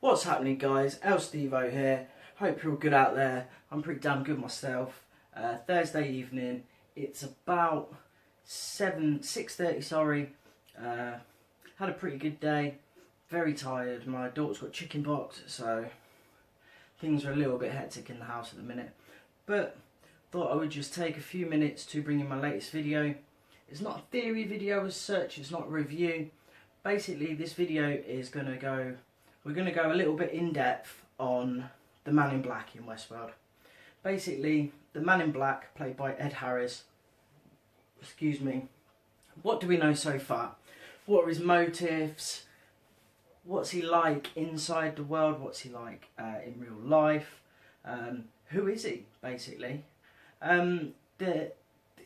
What's happening, guys? Stevo here. Hope you're all good out there. I'm pretty damn good myself. Thursday evening. It's about 6:30. Sorry. Had a pretty good day. Very tired. My daughter's got chicken pox, so things are a little bit hectic in the house at the minute. But thought I would just take a few minutes to bring in my latest video. It's not a theory video as such. It's not a review. Basically, this video is going to go. We're going to go a little bit in depth on the Man in Black in Westworld. Basically, the Man in Black, played by Ed Harris. Excuse me. What do we know so far? What are his motives? What's he like inside the world? What's he like in real life? Who is he, basically? The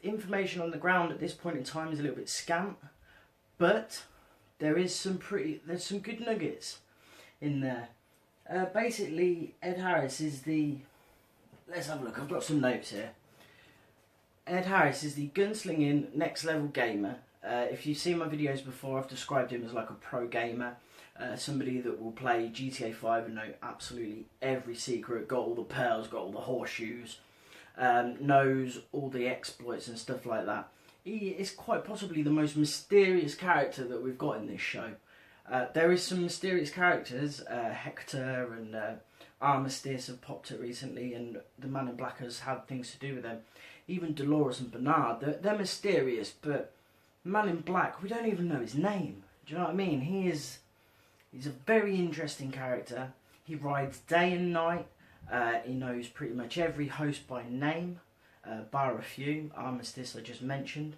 information on the ground at this point in time is a little bit scant, but there's some good nuggets in there. Basically, Ed Harris is the... Let's have a look. I've got some notes here. Ed Harris is the gunslinging next level gamer. If you've seen my videos before, I've described him as like a pro gamer. Somebody that will play GTA 5 and know absolutely every secret, got all the pearls, got all the horseshoes, knows all the exploits and stuff like that. He is quite possibly the most mysterious character that we've got in this show. There is some mysterious characters, Hector and Armistice have popped up recently, and the Man in Black has had things to do with them. Even Dolores and Bernard, they're mysterious, but Man in Black, we don't even know his name. Do you know what I mean? He's a very interesting character. He rides day and night. He knows pretty much every host by name, bar a few. Armistice I just mentioned.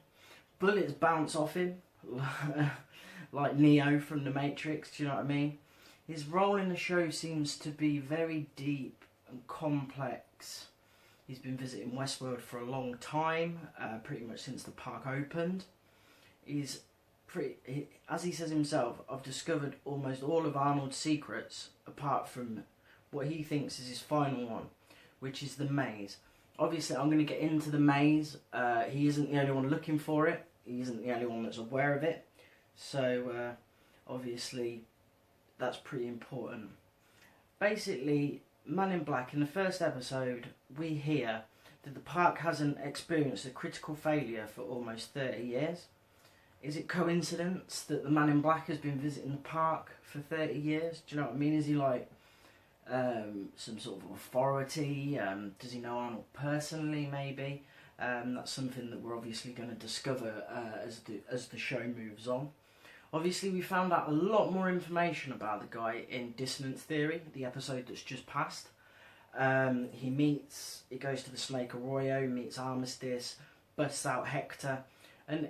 Bullets bounce off him, like Neo from The Matrix, do you know what I mean? His role in the show seems to be very deep and complex. He's been visiting Westworld for a long time, pretty much since the park opened. As he says himself, I've discovered almost all of Arnold's secrets, apart from what he thinks is his final one, which is the maze. Obviously, I'm going to get into the maze. He isn't the only one looking for it. He isn't the only one that's aware of it. So, obviously, that's pretty important. Basically, Man in Black, in the first episode, we hear that the park hasn't experienced a critical failure for almost 30 years. Is it coincidence that the Man in Black has been visiting the park for 30 years? Do you know what I mean? Is he like some sort of authority? Does he know Arnold personally, maybe? That's something that we're obviously going to discover as the show moves on. Obviously, we found out a lot more information about the guy in Dissonance Theory, the episode that's just passed. He goes to the Snake Arroyo, meets Armistice, busts out Hector, and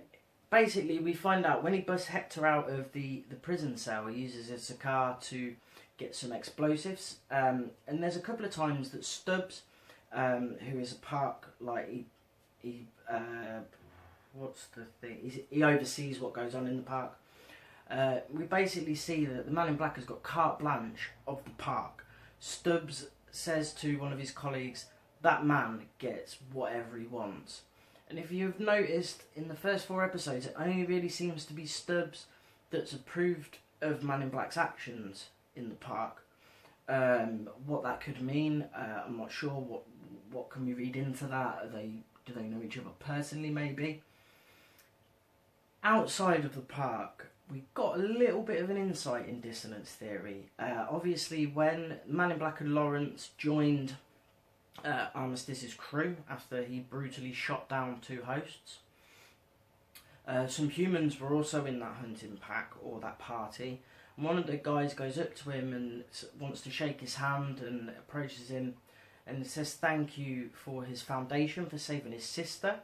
basically we find out when he busts Hector out of the prison cell, he uses his car to get some explosives. And there's a couple of times that Stubbs, who is a park, like what's the thing? He oversees what goes on in the park. We basically see that the Man in Black has got carte blanche of the park. Stubbs says to one of his colleagues, that man gets whatever he wants. And if you've noticed, in the first 4 episodes, it only really seems to be Stubbs that's approved of Man in Black's actions in the park. What that could mean, I'm not sure. What can we read into that? Do they know each other personally, maybe? Outside of the park, we got a little bit of an insight in Dissonance Theory. Obviously, when Man in Black and Lawrence joined Armistice's crew after he brutally shot down 2 hosts, some humans were also in that hunting pack, or that party. And one of the guys goes up to him and wants to shake his hand and approaches him and says thank you for his foundation for saving his sister.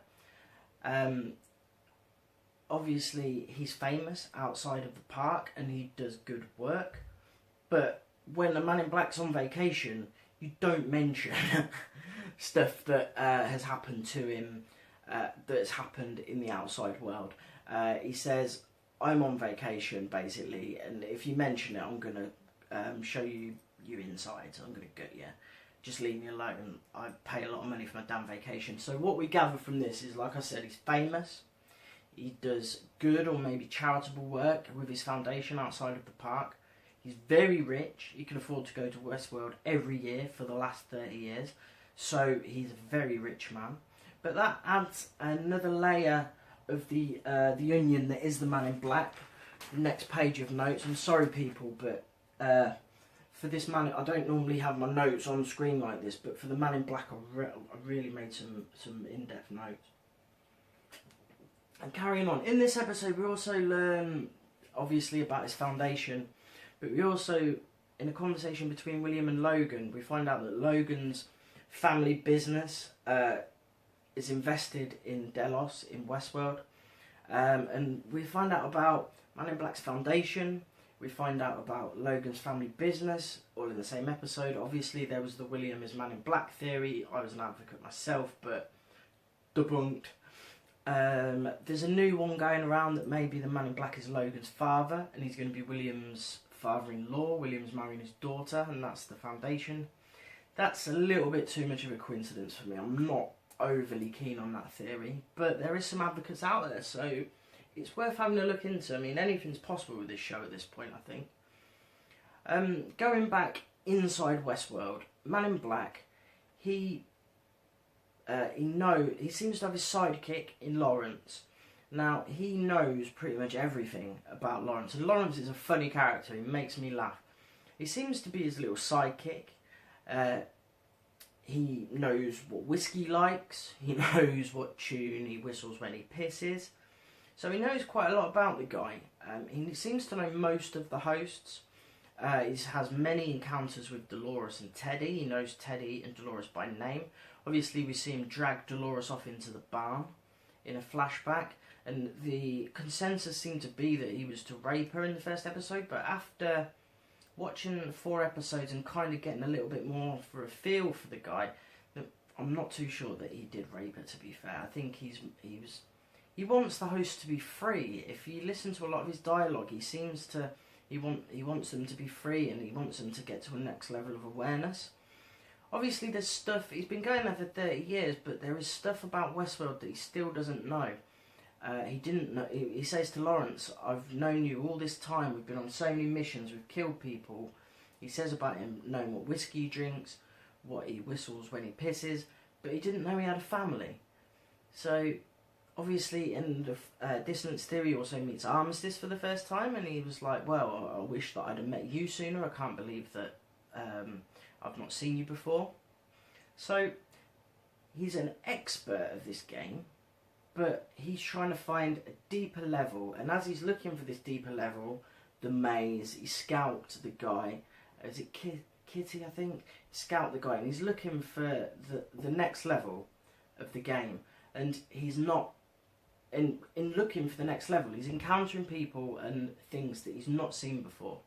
Obviously, he's famous outside of the park and he does good work. But when a Man in Black's on vacation, you don't mention stuff that has happened to him, that's happened in the outside world. He says, I'm on vacation, basically, and if you mention it, I'm going to show you your insides. I'm going to gut you. just leave me alone. I pay a lot of money for my damn vacation. So what we gather from this is, like I said, he's famous. He does good or maybe charitable work with his foundation outside of the park. He's very rich. He can afford to go to Westworld every year for the last 30 years. So he's a very rich man. But that adds another layer of the onion that is the Man in Black. The next page of notes. I'm sorry, people, but for this man, I don't normally have my notes on screen like this. But for the Man in Black, I really made some in-depth notes. And carrying on, in this episode, we also learn, obviously, about his foundation. But we also, in a conversation between William and Logan, we find out that Logan's family business is invested in Delos, in Westworld. And we find out about Man in Black's foundation. We find out about Logan's family business, all in the same episode. Obviously, there was the William is Man in Black theory. I was an advocate myself, but debunked. There's a new one going around that maybe the Man in Black is Logan's father, and he's going to be William's father-in-law. William's marrying his daughter, and that's the foundation. That's a little bit too much of a coincidence for me. I'm not overly keen on that theory, but there is some advocates out there, so it's worth having a look into. I mean, anything's possible with this show at this point, I think. Going back inside Westworld, Man in Black, he seems to have his sidekick in Lawrence. Now, he knows pretty much everything about Lawrence, and Lawrence is a funny character. He makes me laugh. He seems to be his little sidekick. He knows what whiskey likes. He knows what tune he whistles when he pisses. So he knows quite a lot about the guy. He seems to know most of the hosts. He has many encounters with Dolores and Teddy. He knows Teddy and Dolores by name. Obviously, we see him drag Dolores off into the barn in a flashback. And the consensus seemed to be that he was to rape her in the first episode. But after watching 4 episodes and kind of getting a little bit more for a feel for the guy, I'm not too sure that he did rape her, to be fair. I think he wants the host to be free. If you listen to a lot of his dialogue, he seems to he wants them to be free, and he wants them to get to a next level of awareness. Obviously, there's stuff, he's been going there for 30 years, but there is stuff about Westworld that he still doesn't know. He didn't know. He says to Lawrence, "I've known you all this time. We've been on so many missions. We've killed people." He says about him knowing what whiskey he drinks, what he whistles when he pisses, but he didn't know he had a family. So, obviously, in the Dissonance Theory, he also meets Armistice for the first time, and he was like, "Well, I wish that I'd have met you sooner. I can't believe that I've not seen you before." So, he's an expert of this game. But he's trying to find a deeper level, and as he's looking for this deeper level, the maze, he scalped the guy. Is it Kitty, I think? Scalped the guy, and he's looking for the next level of the game. And he's not, in looking for the next level, he's encountering people and things that he's not seen before.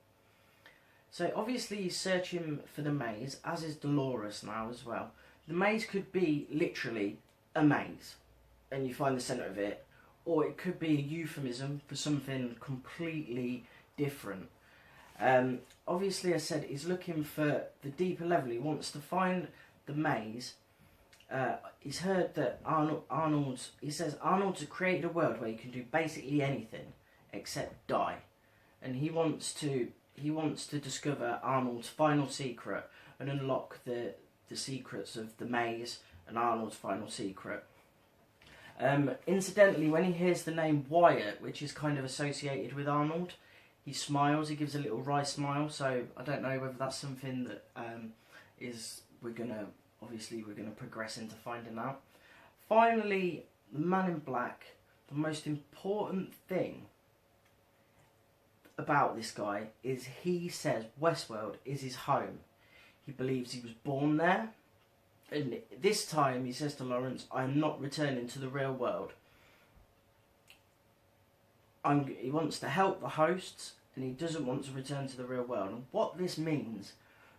So obviously he's searching for the maze, as is Dolores now as well. The maze could be literally a maze, and you find the centre of it, or it could be a euphemism for something completely different. Obviously, I said he's looking for the deeper level. He wants to find the maze. He's heard that he says Arnold's created a world where you can do basically anything except die, and he wants to discover Arnold's final secret and unlock the secrets of the maze and Arnold's final secret. Incidentally, when he hears the name Wyatt, which is kind of associated with Arnold, he smiles. He gives a little wry smile. So I don't know whether that's something that we're gonna progress into finding out. Finally, the Man in Black. The most important thing about this guy is he says Westworld is his home. He believes he was born there. And this time he says to Lawrence, "I'm not returning to the real world." He wants to help the hosts, and he doesn't want to return to the real world. And what this means,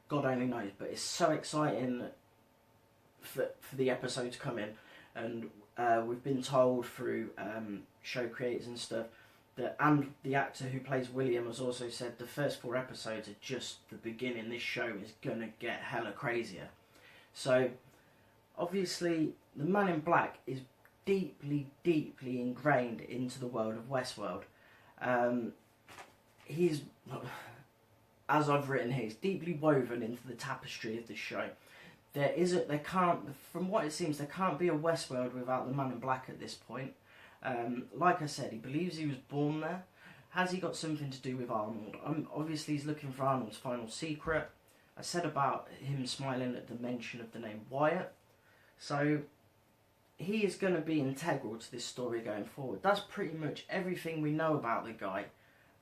God only knows, but it's so exciting for the episode to come in. And we've been told through show creators and stuff, and the actor who plays William has also said the first 4 episodes are just the beginning. This show is going to get hella crazier. So obviously the Man in Black is deeply, deeply ingrained into the world of Westworld. He's, as I've written here, he's deeply woven into the tapestry of the show. There can't, from what it seems, there can't be a Westworld without the Man in Black at this point. Like I said, he believes he was born there. Has he got something to do with Arnold? Obviously he's looking for Arnold's final secret. I said about him smiling at the mention of the name Wyatt. So he is going to be integral to this story going forward. That's pretty much everything we know about the guy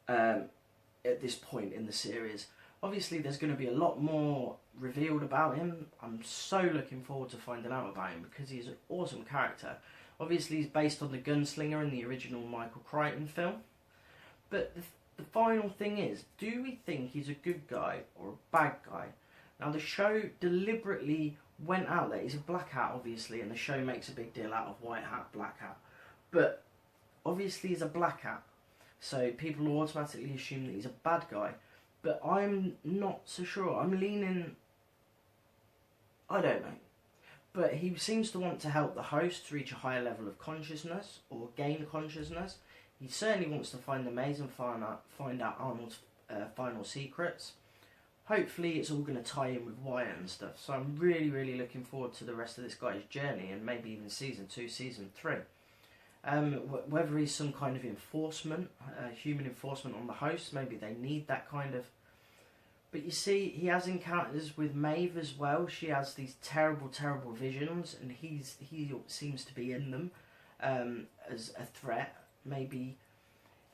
at this point in the series. Obviously there's going to be a lot more revealed about him. I'm so looking forward to finding out about him because he's an awesome character. Obviously he's based on the gunslinger in the original Michael Crichton film. But the final thing is, do we think he's a good guy or a bad guy? Now the show deliberately went out there. He's a black hat obviously, and the show makes a big deal out of white hat, black hat. But obviously he's a black hat, so people will automatically assume that he's a bad guy. But I'm not so sure. I'm leaning, I don't know. But he seems to want to help the hosts reach a higher level of consciousness, or gain consciousness. He certainly wants to find the maze and find out Arnold's final secrets. Hopefully it's all going to tie in with Wyatt and stuff. So I'm really, really looking forward to the rest of this guy's journey, and maybe even Season 2, Season 3. Whether he's some kind of enforcement, human enforcement on the hosts, maybe they need that kind of... But you see, he has encounters with Maeve as well. She has these terrible, terrible visions, and he seems to be in them as a threat. Maybe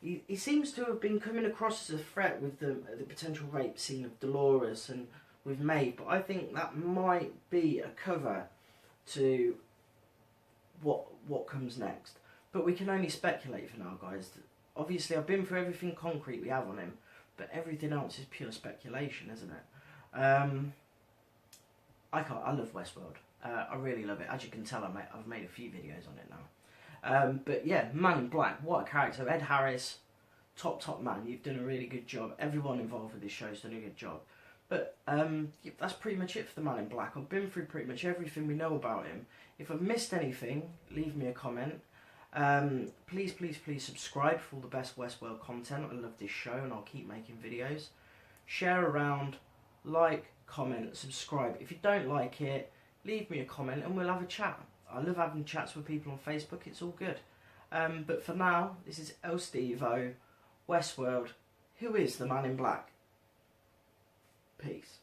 he seems to have been coming across as a threat with the potential rape scene of Dolores and with Maeve, but I think that might be a cover to what comes next. But we can only speculate for now, guys. Obviously, I've been through everything concrete we have on him, but everything else is pure speculation, isn't it? I love Westworld. I really love it. As you can tell, I've made a few videos on it now. But yeah, Man in Black, what a character. Ed Harris, top man. You've done a really good job. Everyone involved with this show's done a good job. But that's pretty much it for the Man in Black. I've been through pretty much everything we know about him. If I've missed anything, leave me a comment. Please subscribe for all the best Westworld content. I love this show and I'll keep making videos. Share around, like, comment, subscribe. If you don't like it, leave me a comment and we'll have a chat. I love having chats with people on Facebook, it's all good. But for now, this is El Stevo, Westworld. Who is the Man in Black? Peace.